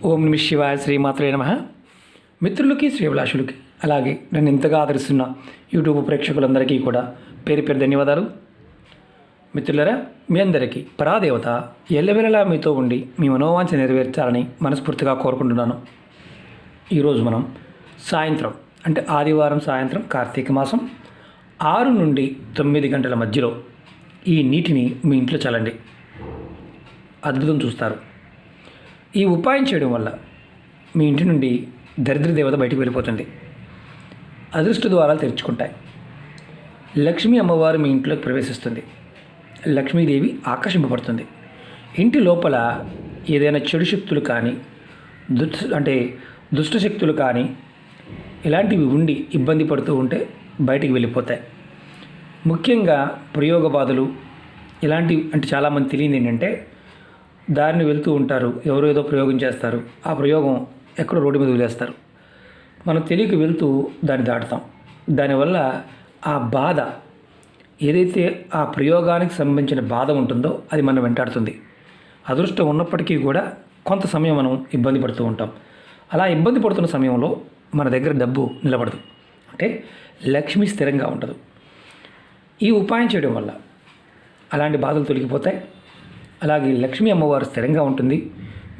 ఓం నమ శివాయ శ్రీమాత్రే నమః. మిత్రులకి శ్రీభిలాషులకి అలాగే నన్ను ఇంతగా ఆదరిస్తున్న యూట్యూబ్ ప్రేక్షకులందరికీ కూడా పేరు పేరు ధన్యవాదాలు. మిత్రులరా, మీ అందరికీ పరాదేవత ఎల్లవెల్లలా మీతో ఉండి మీ మనోవాంఛ నెరవేర్చాలని మనస్ఫూర్తిగా కోరుకుంటున్నాను. ఈరోజు మనం సాయంత్రం అంటే ఆదివారం సాయంత్రం కార్తీక మాసం 6 నుండి 9 గంటల మధ్యలో ఈ నీటిని మీ ఇంట్లో చల్లండి. అద్భుతం చూస్తారు. ఈ ఉపాయం చేయడం వల్ల మీ ఇంటి నుండి దరిద్ర దేవత బయటికి వెళ్ళిపోతుంది. అదృష్ట ద్వారాలు తెరుచుకుంటాయి. లక్ష్మీ అమ్మవారు మీ ఇంట్లోకి ప్రవేశిస్తుంది. లక్ష్మీదేవి ఆకర్షింపబడుతుంది. ఇంటి లోపల ఏదైనా చెడు శక్తులు కానీ దుష్ట శక్తులు కానీ ఇలాంటివి ఉండి ఇబ్బంది పడుతూ ఉంటే బయటికి వెళ్ళిపోతాయి. ముఖ్యంగా ప్రయోగ బాధలు ఇలాంటివి అంటే చాలామంది తెలియదు ఏంటంటే, దారిని వెళ్తూ ఉంటారు, ఎవరో ఏదో ప్రయోగం చేస్తారు, ఆ ప్రయోగం ఎక్కడో రోడ్డు మీద వదిలేస్తారు. మనం తెలియక వెళ్తూ దాన్ని దాటుతాం. దానివల్ల ఆ బాధ ఏదైతే ఆ ప్రయోగానికి సంబంధించిన బాధ ఉంటుందో అది మనం వెంటాడుతుంది. అదృష్టం ఉన్నప్పటికీ కూడా కొంత సమయం మనం ఇబ్బంది పడుతూ ఉంటాం. అలా ఇబ్బంది పడుతున్న సమయంలో మన దగ్గర డబ్బు నిలబడదు, అంటే లక్ష్మి స్థిరంగా ఉండదు. ఈ ఉపాయం చేయడం వల్ల అలాంటి బాధలు తొలగిపోతాయి. అలాగే లక్ష్మీ అమ్మవారు స్థిరంగా ఉంటుంది.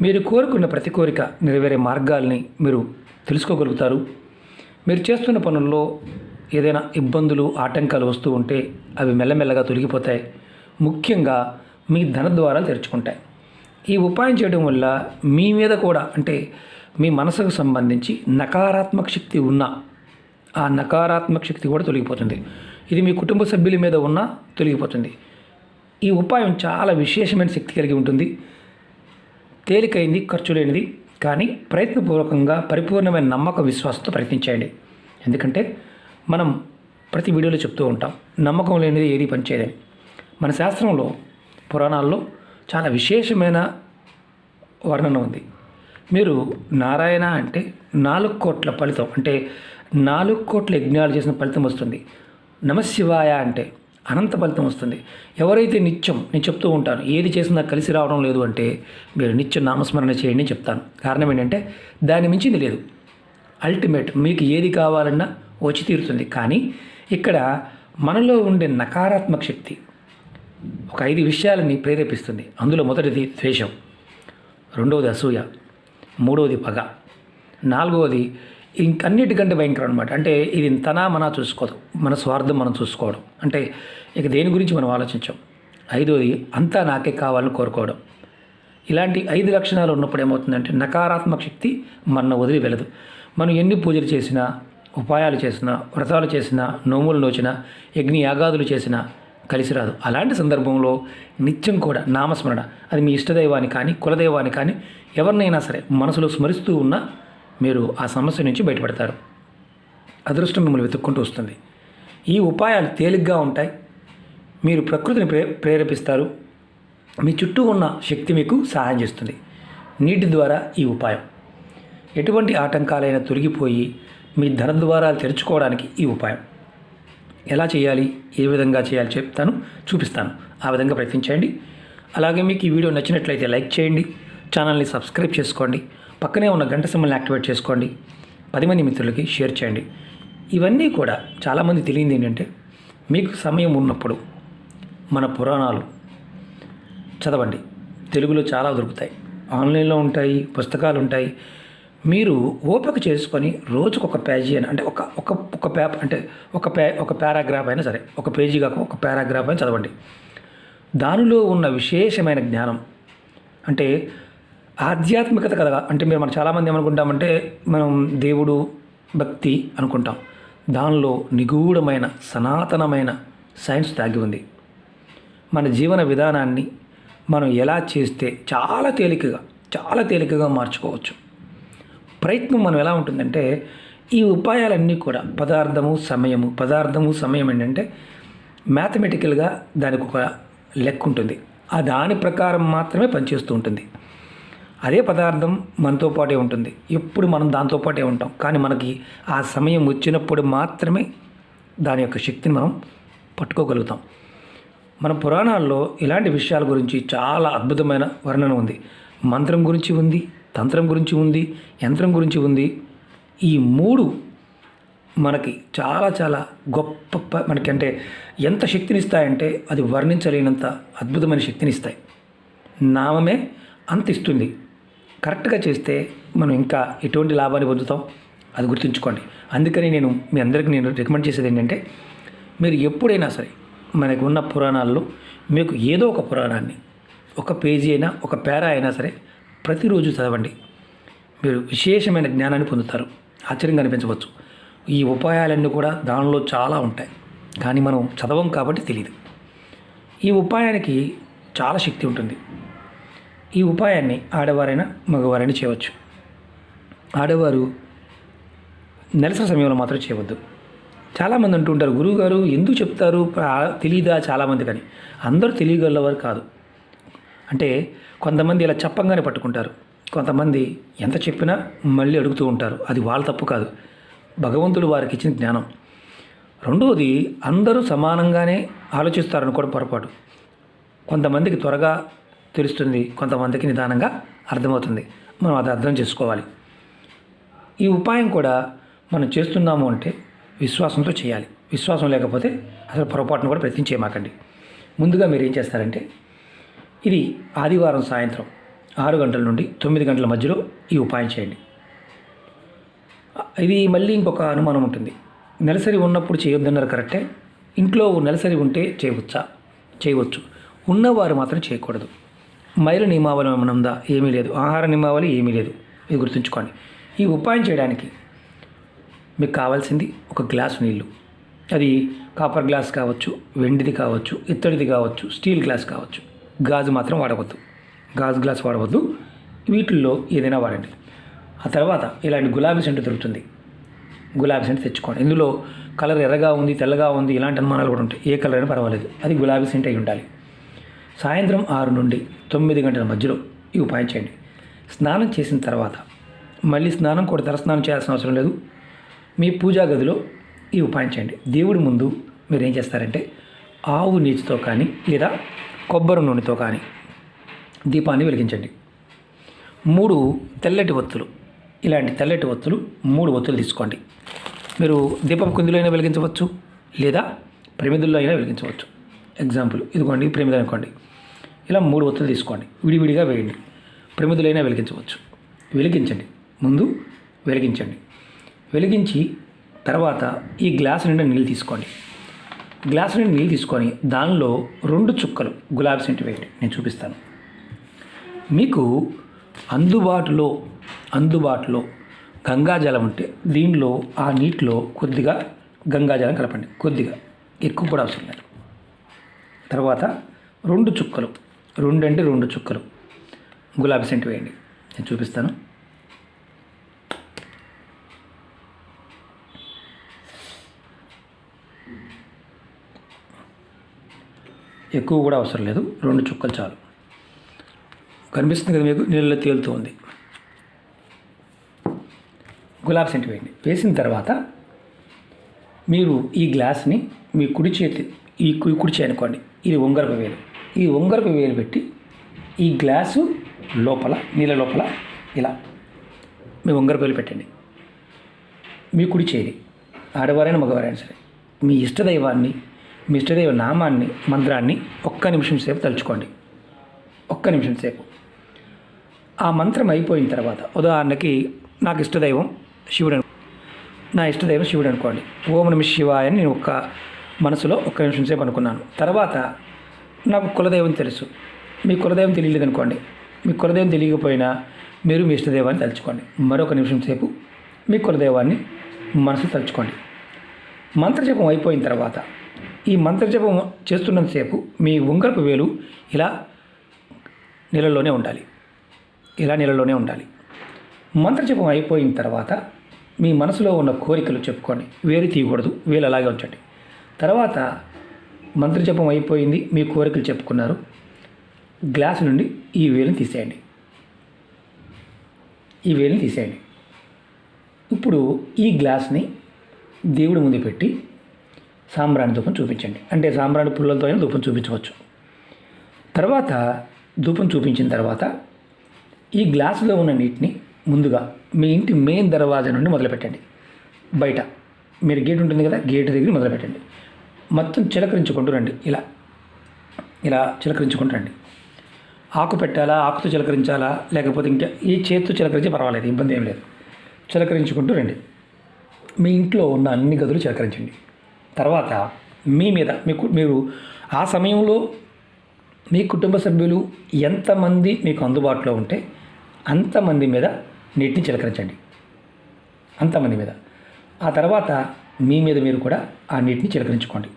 మీరు కోరుకున్న ప్రతి కోరిక నెరవేరే మార్గాల్ని మీరు తెలుసుకోగలుగుతారు. మీరు చేస్తున్న పనుల్లో ఏదైనా ఇబ్బందులు ఆటంకాలు వస్తూ ఉంటే అవి మెల్లమెల్లగా తొలగిపోతాయి. ముఖ్యంగా మీ ధన ద్వారాలు తెరుచుకుంటాయి. ఈ ఉపాయం చేయడం వల్ల మీ మీద కూడా అంటే మీ మనసుకు సంబంధించి నకారాత్మక శక్తి ఉన్న ఆ నకారాత్మక శక్తి కూడా తొలగిపోతుంది. ఇది మీ కుటుంబ సభ్యుల మీద ఉన్న తొలగిపోతుంది. ఈ ఉపాయం చాలా విశేషమైన శక్తి కలిగి ఉంటుంది. తేలికైంది, ఖర్చు లేనిది, కానీ ప్రయత్నపూర్వకంగా పరిపూర్ణమైన నమ్మక విశ్వాసంతో ప్రయత్నించండి. ఎందుకంటే మనం ప్రతి వీడియోలో చెప్తూ ఉంటాం, నమ్మకం లేనిది ఏది పనిచేయదని. మన శాస్త్రంలో పురాణాల్లో చాలా విశేషమైన వర్ణన ఉంది. మీరు నారాయణ అంటే 4 కోట్ల ఫలితం, అంటే 4 కోట్ల యజ్ఞాలు చేసిన ఫలితం వస్తుంది. నమశివాయ అంటే అనంత ఫలితం వస్తుంది. ఎవరైతే నిత్యం నేను చెప్తూ ఉంటాను, ఏది చేసినా కలిసి రావడం లేదు అంటే మీరు నిత్యం నామస్మరణ చేయండి అని చెప్తాను. కారణం ఏంటంటే దాని మించింది లేదు. అల్టిమేట్ మీకు ఏది కావాలన్నా వచ్చి తీరుతుంది. కానీ ఇక్కడ మనలో ఉండే నకారాత్మక శక్తి ఒక 5 విషయాలని ప్రేరేపిస్తుంది. అందులో మొదటిది ద్వేషం, రెండవది అసూయ, మూడవది పగ, నాలుగవది ఇంకన్నిటికంటే భయంకరం అనమాట. అంటే ఇది తనా మనా చూసుకోదు, మన స్వార్థం మనం చూసుకోవడం, అంటే ఇక దేని గురించి మనం ఆలోచించాం. ఐదవది అంతా నాకే కావాలని కోరుకోవడం. ఇలాంటి 5 లక్షణాలు ఉన్నప్పుడు ఏమవుతుందంటే నకారాత్మక శక్తి మన వదిలి వెళ్ళదు. మనం ఎన్ని పూజలు చేసినా, ఉపాయాలు చేసినా, వ్రతాలు చేసినా, నోములు నోచినా, యజ్ఞ యాగాదులు చేసినా కలిసి రాదు. అలాంటి సందర్భంలో నిత్యం కూడా నామస్మరణ, అది మీ ఇష్టదైవాన్ని కానీ కులదైవాన్ని కానీ ఎవరినైనా సరే మనసులో స్మరిస్తూ ఉన్నా మీరు ఆ సమస్య నుంచి బయటపడతారు. అదృష్టం మిమ్మల్ని వెతుక్కుంటూ వస్తుంది. ఈ ఉపాయాలు తేలిగ్గా ఉంటాయి. మీరు ప్రకృతిని ప్రేరేపిస్తారు. మీ చుట్టూ ఉన్న శక్తి మీకు సహాయం చేస్తుంది. నీటి ద్వారా ఈ ఉపాయం ఎటువంటి ఆటంకాలైనా తొలగిపోయి మీ ధన ద్వారాలు తెరుచుకోవడానికి ఈ ఉపాయం ఎలా చేయాలి, ఏ విధంగా చేయాలి చెప్తాను, చూపిస్తాను. ఆ విధంగా ప్రయత్నించండి. అలాగే మీకు ఈ వీడియో నచ్చినట్లయితే లైక్ చేయండి, ఛానల్ని సబ్స్క్రైబ్ చేసుకోండి, పక్కనే ఉన్న గంట సింబల్ని యాక్టివేట్ చేసుకోండి, 10 మంది మిత్రులకి షేర్ చేయండి. ఇవన్నీ కూడా చాలామంది తెలియదు ఏంటంటే, మీకు సమయం ఉన్నప్పుడు మన పురాణాలు చదవండి. తెలుగులో చాలా దొరుకుతాయి, ఆన్లైన్లో ఉంటాయి, పుస్తకాలు ఉంటాయి. మీరు ఓపిక చేసుకొని రోజుకొక పేజీ అని అంటే ఒక పేపర్ అంటే ఒక పారాగ్రాఫ్ అయినా సరే, ఒక పేజీ కాక ఒక పారాగ్రాఫ్ అయినా చదవండి. దానిలో ఉన్న విశేషమైన జ్ఞానం అంటే ఆధ్యాత్మికత కదా. అంటే మనం చాలామంది ఏమనుకుంటామంటే మనం దేవుడు భక్తి అనుకుంటాం. దానిలో నిగూఢమైన సనాతనమైన సైన్స్ దాగి ఉంది. మన జీవన విధానాన్ని మనం ఎలా చేస్తే చాలా తేలికగా మార్చుకోవచ్చు. ప్రయత్నం మనం ఎలా ఉంటుందంటే, ఈ ఉపాయాలన్నీ కూడా పదార్థము సమయం ఏంటంటే మ్యాథమెటికల్గా దానికి ఒక లెక్క ఉంటుంది. ఆ దాని ప్రకారం మాత్రమే పనిచేస్తూ ఉంటుంది. అదే పదార్థం మనతో పాటే ఉంటుంది, ఎప్పుడు మనం దాంతో పాటే ఉంటాం. కానీ మనకి ఆ సమయం వచ్చినప్పుడు మాత్రమే దాని యొక్క శక్తిని మనం పట్టుకోగలుగుతాం. మన పురాణాల్లో ఇలాంటి విషయాల గురించి చాలా అద్భుతమైన వర్ణన ఉంది. మంత్రం గురించి ఉంది, తంత్రం గురించి ఉంది, యంత్రం గురించి ఉంది. ఈ 3 మనకి చాలా చాలా గొప్ప మనకి అంటే ఎంత శక్తినిస్తాయంటే అది వర్ణించలేనంత అద్భుతమైన శక్తినిస్తాయి. నామమే అంత ఇస్తుంది. కరెక్ట్గా చేస్తే మనం ఇంకా ఎటువంటి లాభాన్ని పొందుతాం అది గుర్తుంచుకోండి. అందుకని మీ అందరికీ నేను రికమెండ్ చేసేది ఏంటంటే, మీరు ఎప్పుడైనా సరే మనకు ఉన్న పురాణాల్లో మీకు ఏదో ఒక పురాణాన్ని ఒక పేజీ అయినా ఒక పేరా అయినా సరే ప్రతిరోజు చదవండి. మీరు విశేషమైన జ్ఞానాన్ని పొందుతారు. ఆశ్చర్యంగా అనిపించవచ్చు. ఈ ఉపాయాలన్నీ కూడా దానిలో చాలా ఉంటాయి, కానీ మనం చదవం కాబట్టి తెలియదు. ఈ ఉపాయానికి చాలా శక్తి ఉంటుంది. ఈ ఉపాయాన్ని ఆడవారైనా మగవారైనా చేయవచ్చు. ఆడవారు నెలసరి సమయంలో మాత్రం చేయవద్దు. చాలామంది అంటుంటారు, గురువుగారు ఎందుకు చెప్తారు, తెలియదా చాలామంది. కానీ అందరూ తెలియగలవారు కాదు. అంటే కొంతమంది ఇలా చెప్పంగానే పట్టుకుంటారు, కొంతమంది ఎంత చెప్పినా మళ్ళీ అడుగుతూ ఉంటారు. అది వాళ్ళ తప్పు కాదు, భగవంతుడు వారికి ఇచ్చిన జ్ఞానం. రెండవది, అందరూ సమానంగానే ఆలోచిస్తారనుకోవడం పొరపాటు. కొంతమందికి త్వరగా తెలుస్తుంది, కొంతమందికి నిదానంగా అర్థమవుతుంది. మనం అది అర్థం చేసుకోవాలి. ఈ ఉపాయం కూడా మనం చేస్తున్నాము అంటే విశ్వాసంతో చేయాలి. విశ్వాసం లేకపోతే అసలు పొరపాటును కూడా ప్రయత్నం చేయమాకండి. ముందుగా మీరు ఏం చేస్తారంటే, ఇది ఆదివారం సాయంత్రం 6 గంటల నుండి 9 గంటల మధ్యలో ఈ ఉపాయం చేయండి. ఇది మళ్ళీ ఇంకొక అనుమానం ఉంటుంది, నెలసరి ఉన్నప్పుడు చేయొద్దన్నారు కరెక్టే. ఇంట్లో నెలసరి ఉంటే చేయవచ్చు, ఉన్నవారు మాత్రం చేయకూడదు. మైల నియమావళి ఏమైనా ఉందా? ఏమీ లేదు. ఆహార నియమావళి ఏమీ లేదు. ఇది గుర్తుంచుకోండి. ఈ ఉపాయం చేయడానికి మీకు కావాల్సింది ఒక గ్లాసు నీళ్ళు. అది కాపర్ గ్లాస్ కావచ్చు, వెండిది కావచ్చు, ఇత్తడిది కావచ్చు, స్టీల్ గ్లాస్ కావచ్చు. గాజు మాత్రం వాడవద్దు. గాజు గ్లాస్ వాడవద్దు. వీటిల్లో ఏదైనా వాడండి. ఆ తర్వాత ఇలాంటి గులాబీ సెంటు దొరుకుతుంది. గులాబీ సెంటు తెచ్చుకోండి. ఇందులో కలర్ ఎర్రగా ఉంది, తెల్లగా ఉంది, ఇలాంటి అనుమానాలు కూడా ఉంటాయి. ఏ కలర్ అయినా పర్వాలేదు, అది గులాబీ సెంటు అయి ఉండాలి. సాయంత్రం 6 నుండి 9 గంటల మధ్యలో ఈ ఉపాయం చేయండి. స్నానం చేసిన తర్వాత మళ్ళీ స్నానం కూడా తలస్నానం చేయాల్సిన అవసరం లేదు. మీ పూజా గదిలో ఈ ఉపాయం చేయండి. దేవుడి ముందు మీరు ఏం చేస్తారంటే, ఆవు నీటితో కానీ లేదా కొబ్బరి నూనెతో కానీ దీపాన్ని వెలిగించండి. 3 తెల్లటి ఒత్తులు, ఇలాంటి తెల్లటి ఒత్తులు 3 ఒత్తులు తీసుకోండి. మీరు దీపం కుందిలో అయినా వెలిగించవచ్చు, లేదా ప్రమిదల్లో అయినా వెలిగించవచ్చు. ఎగ్జాంపుల్ ఇదిగోండి, ప్రమిద అనుకోండి. ఇలా 3 ఒత్తులు తీసుకోండి, విడివిడిగా వేయండి. ప్రమిదలైనా వెలిగించవచ్చు. వెలిగించండి, ముందు వెలిగించండి. వెలిగించి తర్వాత ఈ గ్లాసు నిండా నీళ్ళు తీసుకోండి. గ్లాసు నిండా నీళ్ళు తీసుకొని దానిలో 2 చుక్కలు గులాబీ సెంటు వేయండి. నేను చూపిస్తాను. మీకు అందుబాటులో గంగాజలం ఉంటే దీనిలో ఆ నీటిలో కొద్దిగా గంగాజలం కలపండి. కొద్దిగా, ఎక్కువ కూడా అవసరం లేదు. తర్వాత 2 చుక్కలు, 2 చుక్కలు గులాబీ సెంటు వేయండి. నేను చూపిస్తాను. ఎక్కువ కూడా అవసరం లేదు, 2 చుక్కలు చాలు. కనిపిస్తుంది కదా మీకు, నీళ్ళలో తేలుతూ ఉంది. గులాబీ సెంటు వేయండి. వేసిన తర్వాత మీరు ఈ గ్లాస్ని మీ కుడి చేయి అనుకోండి. ఇది ఉంగరపు వేలు. ఈ ఉంగరపు వేలు పెట్టి ఈ గ్లాసు లోపల, నీళ్ళ లోపల ఇలా మీ ఉంగరపు వేలు పెట్టండి. మీ కుడి చేయి, ఆడవారైనా మగవారైనా సరే, మీ ఇష్టదైవాన్ని, మీ ఇష్టదైవ నామాన్ని, మంత్రాన్ని 1 నిమిషం సేపు తలుచుకోండి. 1 నిమిషం సేపు. ఆ మంత్రం అయిపోయిన తర్వాత, ఉదాహరణకి నాకు ఇష్టదైవం శివుడు, నా ఇష్టదైవం శివుడు అనుకోండి. ఓం నమః శివాయ అని నేను మనసులో 1 నిమిషం సేపు అనుకున్నాను. తర్వాత నాకు కులదైవం తెలుసు, మీ కులదైవం తెలియలేదు అనుకోండి. మీ కులదైవం తెలియకపోయినా మీరు మీ ఇష్టదైవాన్ని తలుచుకోండి. మరొక నిమిషం సేపు మీ కులదైవాన్ని మనసు తలుచుకోండి. మంత్రజపం అయిపోయిన తర్వాత, ఈ మంత్రజపం చేస్తున్నంతసేపు మీ ఉంగరపు వేలు ఇలా నీళ్ళలోనే ఉండాలి. మంత్రజపం అయిపోయిన తర్వాత మీ మనసులో ఉన్న కోరికలు చెప్పుకోండి. వేలు తీయకూడదు, వేలు అలాగే ఉంచండి. తర్వాత మంత్రజపం అయిపోయింది, మీ కోరికలు చెప్పుకున్నారు. గ్లాసు నుండి ఈ వేలుని తీసేయండి. ఇప్పుడు ఈ గ్లాస్ని దేవుడి ముందు పెట్టి సాంబ్రాణి ధూపం చూపించండి. అంటే సాంబ్రాణి పుల్లలతో అయినా ధూపం చూపించవచ్చు. తర్వాత ధూపం చూపించిన తర్వాత ఈ గ్లాసులో ఉన్న నీటిని ముందుగా మీ ఇంటి మెయిన్ దర్వాజా నుండి మొదలుపెట్టండి. బయట మీరు గేట్ ఉంటుంది కదా, గేట్ దగ్గర మొదలుపెట్టండి. మొత్తం చిలకరించుకుంటూ రండి. ఇలా చిలకరించుకుంటూ రండి. ఆకు పెట్టాలా, ఆకుతో చిలకరించాలా, లేకపోతే ఇంకా ఈ చేతితో చిలకరించి పర్వాలేదు, ఇబ్బంది ఏం లేదు. చిలకరించుకుంటూ రండి. మీ ఇంట్లో ఉన్న అన్ని గదులు చిలకరించండి. తర్వాత మీ మీద మీరు ఆ సమయంలో మీ కుటుంబ సభ్యులు ఎంతమంది మీకు అందుబాటులో ఉంటే అంతమంది మీద నీటిని చిలకరించండి. అంతమంది మీద. ఆ తర్వాత మీ మీద మీరు కూడా ఆ నీటిని చిలకరించుకోండి.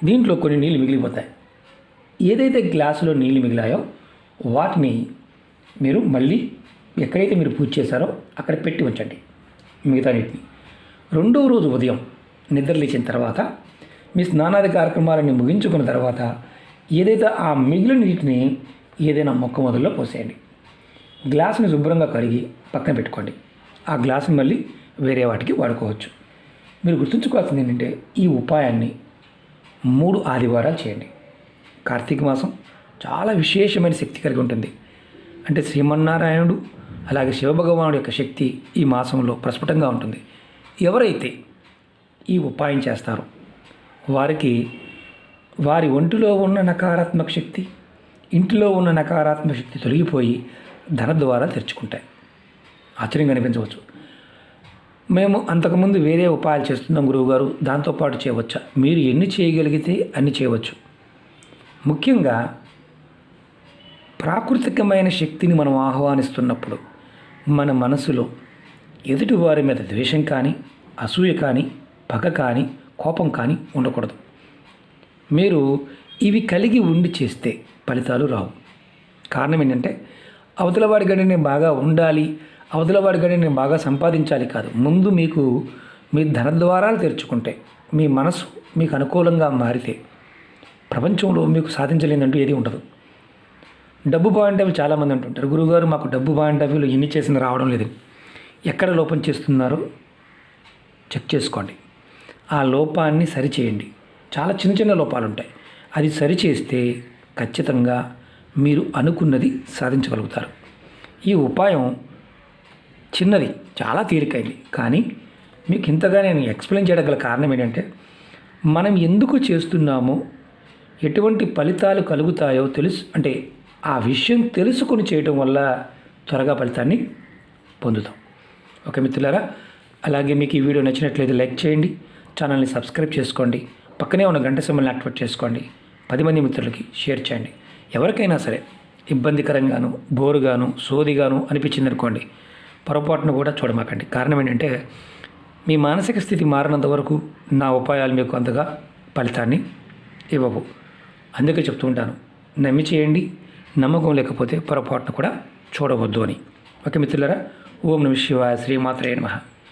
దీంట్లో కొన్ని నీళ్ళు మిగిలిపోతాయి. ఏదైతే గ్లాసులో నీళ్ళు మిగిలాయో వాటిని మీరు మళ్ళీ ఎక్కడైతే మీరు పూజ చేశారో అక్కడ పెట్టి ఉంచండి మిగతా నీటిని. రెండవ రోజు ఉదయం నిద్రలేచిన తర్వాత మీ స్నానాది కార్యక్రమాలను ముగించుకున్న తర్వాత ఏదైతే ఆ మిగిలిన నీటిని ఏదైనా మొక్క మొదల్లో పోసేయండి. గ్లాసుని శుభ్రంగా కడిగి పక్కన పెట్టుకోండి. ఆ గ్లాసుని మళ్ళీ వేరే వాటికి వాడుకోవచ్చు. మీరు గుర్తుంచుకోవాల్సింది ఏంటంటే ఈ ఉపాయాన్ని 3 ఆదివారాలు చేయండి. కార్తీక మాసం చాలా విశేషమైన శక్తి కలిగి ఉంటుంది. అంటే శ్రీమన్నారాయణుడు అలాగే శివభగవానుడు యొక్క శక్తి ఈ మాసంలో ప్రస్ఫుటంగా ఉంటుంది. ఎవరైతే ఈ ఉపాయం చేస్తారో వారికి వారి ఒంటిలో ఉన్న నకారాత్మక శక్తి, ఇంటిలో ఉన్న నకారాత్మక శక్తి తొలగిపోయి ధన ద్వారా తెరుచుకుంటాయి. ఆశ్చర్యంగా అనిపించవచ్చు. మేము అంతకుముందు వేరే ఉపాయాలు చేస్తున్నాం గురువుగారు, దాంతోపాటు చేయవచ్చా? మీరు ఎన్ని చేయగలిగితే అన్ని చేయవచ్చు. ముఖ్యంగా ప్రాకృతికమైన శక్తిని మనం ఆహ్వానిస్తున్నప్పుడు మన మనసులో ఎదుటివారి మీద ద్వేషం కానీ, అసూయ కానీ, పగ కానీ, కోపం కానీ ఉండకూడదు. మీరు ఇవి కలిగి ఉండి చేస్తే ఫలితాలు రావు. కారణం ఏంటంటే అవతలవాడి గడి నేను బాగా ఉండాలి, అవతలవాడి గడి నేను బాగా సంపాదించాలి కాదు. ముందు మీకు మీ ధన ద్వారాలు తెరుచుకుంటే, మీ మనసు మీకు అనుకూలంగా మారితే ప్రపంచంలో మీకు సాధించలేదంటూ ఏది ఉండదు. డబ్బు పాయింట్ ఆఫ్ వ్యూ చాలామంది అంటుంటారు, గురువుగారు మాకు డబ్బు పాయింట్ ఆఫ్ వ్యూలో ఎన్ని చేసిన రావడం లేదు. ఎక్కడ లోపం చేస్తున్నారో చెక్ చేసుకోండి. ఆ లోపాన్ని సరిచేయండి. చాలా చిన్న చిన్న లోపాలు ఉంటాయి. అది సరిచేస్తే ఖచ్చితంగా మీరు అనుకున్నది సాధించగలుగుతారు. ఈ ఉపాయం చిన్నది, చాలా తేలికైంది, కానీ మీకు ఇంతగా నేను ఎక్స్ప్లెయిన్ చేయడం గల కారణం ఏంటంటే మనం ఎందుకు చేస్తున్నామో, ఎటువంటి ఫలితాలు కలుగుతాయో అంటే ఆ విషయం తెలుసుకొని చేయటం వల్ల త్వరగా ఫలితాన్ని పొందుతాం. ఓకే మిత్రులారా, అలాగే మీకు ఈ వీడియో నచ్చినట్లయితే లైక్ చేయండి, ఛానల్ని సబ్స్క్రైబ్ చేసుకోండి, పక్కనే ఉన్న గంట సింబల్ని యాక్టివేట్ చేసుకోండి, 10 మంది మిత్రులకి షేర్ చేయండి. ఎవరికైనా సరే ఇబ్బందికరంగాను, బోరుగాను, సోదిగాను అనిపించింది అనుకోండి, పొరపాటును కూడా చూడమాకండి. కారణం ఏంటంటే మీ మానసిక స్థితి మారినంత వరకు నా ఉపాయాలు మీకు అంతగా ఫలితాన్ని ఇవ్వవు. అందుకే చెప్తూ ఉంటాను, నమ్మి చేయండి, నమ్మకం లేకపోతే పొరపాటును కూడా చూడవద్దు అని. ఓకే మిత్రులారా, ఓం నమః శివాయ, శ్రీమాత్రే నమః.